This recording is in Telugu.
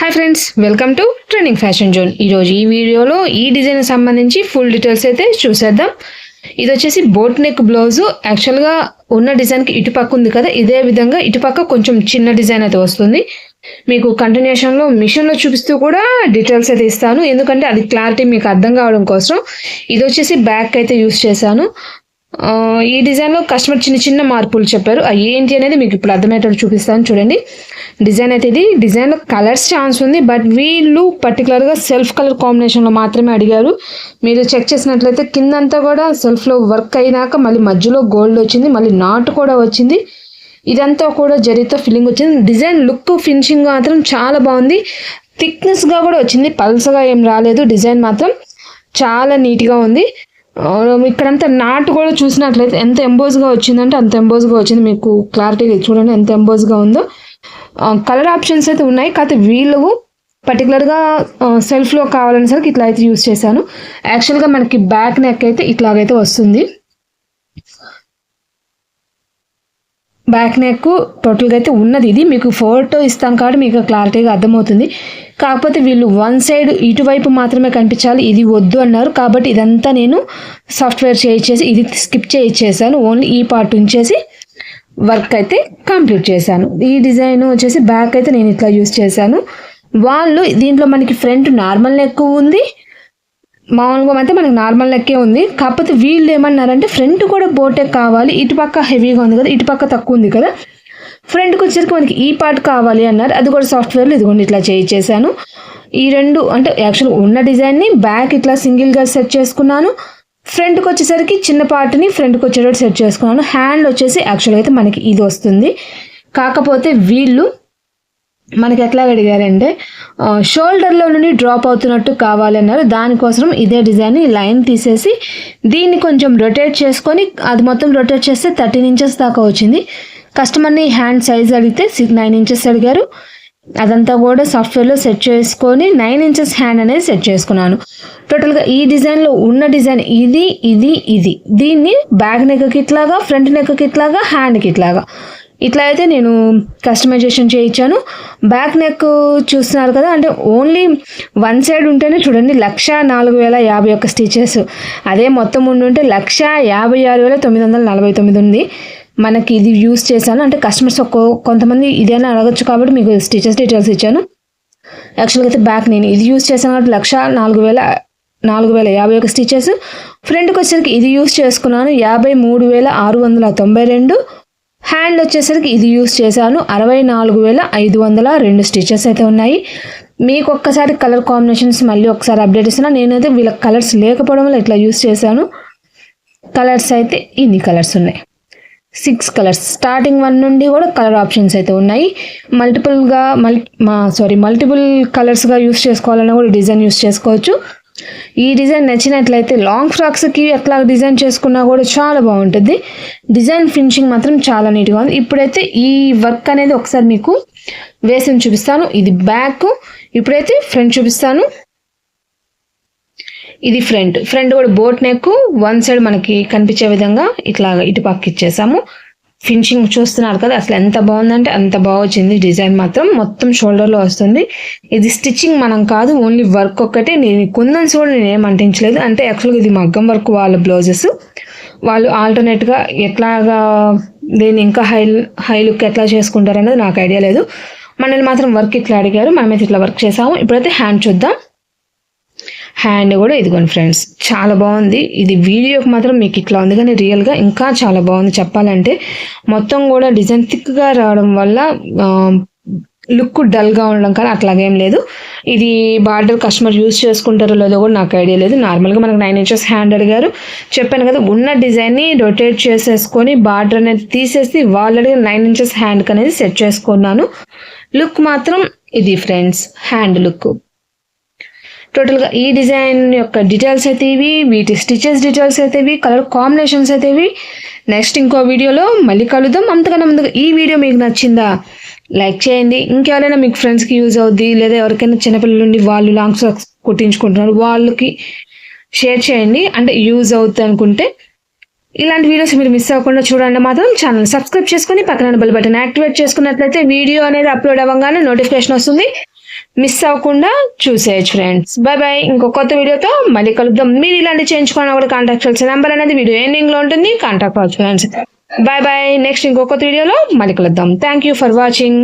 Hi friends, welcome to trending fashion zone. ఈరోజు ఈ వీడియోలో ఈ డిజైన్ సంబంధించి ఫుల్ డీటెయిల్స్ అయితే చూసేద్దాం. ఇది వచ్చేసి బోట్ నెక్ బ్లౌజు. యాక్చువల్గా ఉన్న డిజైన్కి ఇటుపక్క ఉంది కదా, ఇదే విధంగా ఇటుపక్క కొంచెం చిన్న డిజైన్ అయితే వస్తుంది. మీకు కంటిన్యూషన్లో మిషన్లో చూపిస్తూ కూడా డీటెయిల్స్ అయితే ఇస్తాను, ఎందుకంటే అది క్లారిటీ మీకు అర్థం కావడం కోసం. ఇది వచ్చేసి బ్యాక్ అయితే యూస్ చేశాను. ఈ డిజైన్లో కస్టమర్ చిన్న చిన్న మార్పులు చెప్పారు, అవి ఏంటి అనేది మీకు ఇప్పుడు అర్థమయ్యేటట్టు చూపిస్తాను. చూడండి, డిజైన్ అయితే ఇది. డిజైన్లో కలర్స్ ఛాన్స్ ఉంది, బట్ వీళ్ళు పర్టికులర్గా సెల్ఫ్ కలర్ కాంబినేషన్లో మాత్రమే అడిగారు. మీరు చెక్ చేసినట్లయితే కిందంతా కూడా సెల్ఫ్లో వర్క్ అయినాక మళ్ళీ మధ్యలో గోల్డ్ వచ్చింది, మళ్ళీ నాట్ కూడా వచ్చింది. ఇదంతా కూడా జరీతో ఫిల్లింగ్ వచ్చింది. డిజైన్ లుక్ ఫినిషింగ్ మాత్రం చాలా బాగుంది. థిక్నెస్గా కూడా వచ్చింది, పల్సగా ఏం రాలేదు. డిజైన్ మాత్రం చాలా నీట్గా ఉంది. ఇక్కడంతా నాటు కూడా చూసినట్లయితే ఎంత ఎంబోజ్గా వచ్చిందంటే అంత ఎంబోజ్గా వచ్చింది. మీకు క్లారిటీగా చూడండి ఎంత ఎంబోజ్గా ఉందో. కలర్ ఆప్షన్స్ అయితే ఉన్నాయి, కాకపోతే వీళ్ళు పర్టికులర్గా సెల్ఫ్లో కావాలనేసరికి ఇట్లా అయితే యూస్ చేశాను. యాక్చువల్గా మనకి బ్యాక్ నెక్ అయితే ఇట్లాగైతే వస్తుంది. బ్యాక్ నెక్ టోటల్గా అయితే ఉన్నది. ఇది మీకు ఫోటో ఇస్తాను కాబట్టి మీకు క్లారిటీగా అర్థమవుతుంది. కాకపోతే వీళ్ళు వన్ సైడ్ ఇటువైపు మాత్రమే కనిపించాలి, ఇది వద్దు అన్నారు. కాబట్టి ఇదంతా నేను సాఫ్ట్వేర్ చేయించేసి ఇది స్కిప్ చేయించేసాను. ఓన్లీ ఈ పార్ట్ ఉంచేసి వర్క్ అయితే కంప్లీట్ చేశాను. ఈ డిజైన్ వచ్చేసి బ్యాక్ అయితే నేను ఇట్లా యూస్ చేశాను. వాళ్ళు దీంట్లో మనకి ఫ్రంట్ నార్మల్ నెక్ ఉంది, మామూలుగా అయితే మనకి నార్మల్ నెక్కే ఉంది. కాకపోతే వీళ్ళు ఏమన్నారంటే ఫ్రంట్ కూడా బోటే కావాలి, ఇటుపక్క హెవీగా ఉంది కదా, ఇటుపక్క తక్కువ ఉంది కదా, ఫ్రంట్కి వచ్చేసరికి మనకి ఈ పార్ట్ కావాలి అన్నారు. అది కూడా సాఫ్ట్వేర్లో ఇదిగోండి ఇట్లా చేయించేసాను. ఈ రెండు అంటే యాక్చువల్గా ఉన్న డిజైన్ని బ్యాక్ ఇట్లా సింగిల్గా సెట్ చేసుకున్నాను. ఫ్రంట్కి వచ్చేసరికి చిన్న పార్ట్ని ఫ్రంట్కి వచ్చేటట్టు సెట్ చేసుకున్నాను. హ్యాండ్ వచ్చేసి యాక్చువల్గా అయితే మనకి ఇది వస్తుంది. కాకపోతే వీళ్ళు మనకి ఎట్లా అడిగారంటే షోల్డర్లో నుండి డ్రాప్ అవుతున్నట్టు కావాలన్నారు. దానికోసం ఇదే డిజైన్ లైన్ తీసేసి దీన్ని కొంచెం రొటేట్ చేసుకొని అది మొత్తం రొటేట్ చేస్తే 13 ఇంచెస్ దాకా వచ్చింది. కస్టమర్ని హ్యాండ్ సైజ్ అడిగితే 9 ఇంచెస్ అడిగారు. అదంతా కూడా సాఫ్ట్వేర్లో సెట్ చేసుకొని 9 ఇంచెస్ హ్యాండ్ అనేది సెట్ చేసుకున్నాను. టోటల్గా ఈ డిజైన్లో ఉన్న డిజైన్ ఇది ఇది ఇది. దీన్ని బ్యాక్ నెక్కి ఇట్లాగా, ఫ్రంట్ నెక్కి ఇట్లాగా, హ్యాండ్కి ఇట్లాగా, ఇట్లా అయితే నేను కస్టమైజేషన్ చేయించాను. బ్యాక్ నెక్ చూస్తున్నారు కదా, అంటే ఓన్లీ వన్ సైడ్ ఉంటేనే చూడండి 1,04,051 స్టిచెస్. అదే మొత్తం ఉండుంటే 1,56,949 ఉంది. మనకి ఇది యూస్ చేశాను అంటే కస్టమర్స్ కొంతమంది ఇదేనా అడగచ్చు కాబట్టి మీకు స్టిచెస్ డీటెయిల్స్ ఇచ్చాను. యాక్చువల్గా అయితే బ్యాక్ నేను ఇది యూస్ చేశాను కాబట్టి 1,04,051 స్టిచెస్. ఫ్రంట్కి వచ్చేసరికి ఇది యూస్ చేసుకున్నాను 53,692. హ్యాండ్ వచ్చేసరికి ఇది యూస్ చేశాను 64,502 స్టిచెస్ అయితే ఉన్నాయి. మీకు ఒక్కసారి కలర్ కాంబినేషన్స్ మళ్ళీ ఒకసారి అప్డేట్ ఇస్తున్నాను. నేనైతే వీళ్ళ కలర్స్ లేకపోవడం వల్ల ఇట్లా యూస్ చేశాను. కలర్స్ అయితే ఇన్ని కలర్స్ ఉన్నాయి, 6 కలర్స్. స్టార్టింగ్ 1 నుండి కూడా కలర్ ఆప్షన్స్ అయితే ఉన్నాయి. మల్టిపుల్ కలర్స్గా యూస్ చేసుకోవాలన్నా కూడా డిజైన్ యూస్ చేసుకోవచ్చు. ఈ డిజైన్ నచ్చినట్లయితే లాంగ్ ఫ్రాక్స్కి ఎట్లా డిజైన్ చేసుకున్నా కూడా చాలా బాగుంటుంది. డిజైన్ ఫినిషింగ్ మాత్రం చాలా నీట్గా ఉంది. ఇప్పుడైతే ఈ వర్క్ అనేది ఒకసారి మీకు వేసి చూపిస్తాను. ఇది బ్యాక్. ఇప్పుడైతే ఫ్రంట్ చూపిస్తాను. ఇది ఫ్రంట్ కూడా బోట్ నెక్ వన్ సైడ్ మనకి కనిపించే విధంగా ఇట్లా ఇటు పక్క ఇచ్చేసాము. ఫినిషింగ్ చూస్తున్నారు కదా, అసలు ఎంత బాగుందంటే అంత బాగా వచ్చింది. డిజైన్ మాత్రం మొత్తం షోల్డర్లో వస్తుంది. ఇది స్టిచ్చింగ్ మనం కాదు, ఓన్లీ వర్క్ ఒక్కటే. నేను కుందన్స్ కూడా నేను ఏం అంటించలేదు. అంటే యాక్చువల్గా ఇది మగ్గం వర్క్ వాళ్ళ బ్లౌజెస్. వాళ్ళు ఆల్టర్నేట్గా ఎట్లాగా దీన్ని ఇంకా హై లుక్ ఎట్లా చేసుకుంటారు అనేది నాకు ఐడియా లేదు. మనల్ని మాత్రం వర్క్ ఇట్లా అడిగారు, మనమైతే ఇట్లా వర్క్ చేసాము. ఇప్పుడైతే హ్యాండ్ చూద్దాం. హ్యాండ్ కూడా ఇదిగోండి ఫ్రెండ్స్, చాలా బాగుంది. ఇది వీడియోకి మాత్రం మీకు ఇట్లా ఉంది, కానీ రియల్గా ఇంకా చాలా బాగుంది చెప్పాలంటే. మొత్తం కూడా డిజైన్ థిక్గా రావడం వల్ల లుక్ డల్గా ఉండడం కానీ అట్లాగేం లేదు. ఇది బార్డర్ కస్టమర్ యూజ్ చేసుకుంటారో లేదో కూడా నాకు ఐడియా లేదు. నార్మల్గా మనకు 9 ఇంచెస్ హ్యాండ్ అడిగారు. చెప్పాను కదా, ఉన్న డిజైన్ని రొటేట్ చేసేసుకొని బార్డర్ అనేది తీసేసి వాళ్ళు అడిగిన 9 ఇంచెస్ హ్యాండ్కి అనేది సెట్ చేసుకున్నాను. లుక్ మాత్రం ఇది ఫ్రెండ్స్, హ్యాండ్ లుక్. టోటల్గా ఈ డిజైన్ యొక్క డీటెయిల్స్ అయితే ఇవి, వీటి స్టిచెస్ డీటెయిల్స్ అయితే ఇవి, కలర్ కాంబినేషన్స్ అయితే ఇవి. నెక్స్ట్ ఇంకో వీడియోలో మళ్ళీ కలుద్దాం. అంతకన్నా ముందుగా ఈ వీడియో మీకు నచ్చిందా లైక్ చేయండి. ఇంకెవరైనా మీకు ఫ్రెండ్స్కి యూజ్ అవుద్ది, లేదా ఎవరికైనా చిన్నపిల్లల నుండి వాళ్ళు లాంగ్ ఫ్రాక్స్ కుట్టించుకుంటున్నారు వాళ్ళకి షేర్ చేయండి, అంటే యూజ్ అవుతుంది అనుకుంటే. ఇలాంటి వీడియోస్ మీరు మిస్ అవ్వకుండా చూడండి మాత్రం ఛానల్ సబ్స్క్రైబ్ చేసుకొని పక్కన బెల్ బటన్ యాక్టివేట్ చేసుకున్నట్లయితే వీడియో అనేది అప్లోడ్ అవ్వగానే నోటిఫికేషన్ వస్తుంది. మిస్ అవ్వకుండా చూసేయచ్చు ఫ్రెండ్స్. By by. ఇంకో కొత్త వీడియోతో మళ్ళీ కలుద్దాం. మీరు ఇలాంటి చేయించుకోవడం కూడా కాంటాక్ట్ చేయాల్సిన నెంబర్ అనేది వీడియో ఎండింగ్ లో ఉంటుంది, కాంటాక్ట్ అవ్వచ్చు ఫ్రెండ్స్. By by. నెక్స్ట్ ఇంకో కొత్త వీడియోలో మళ్ళీ కలుద్దాం. Thank you for watching.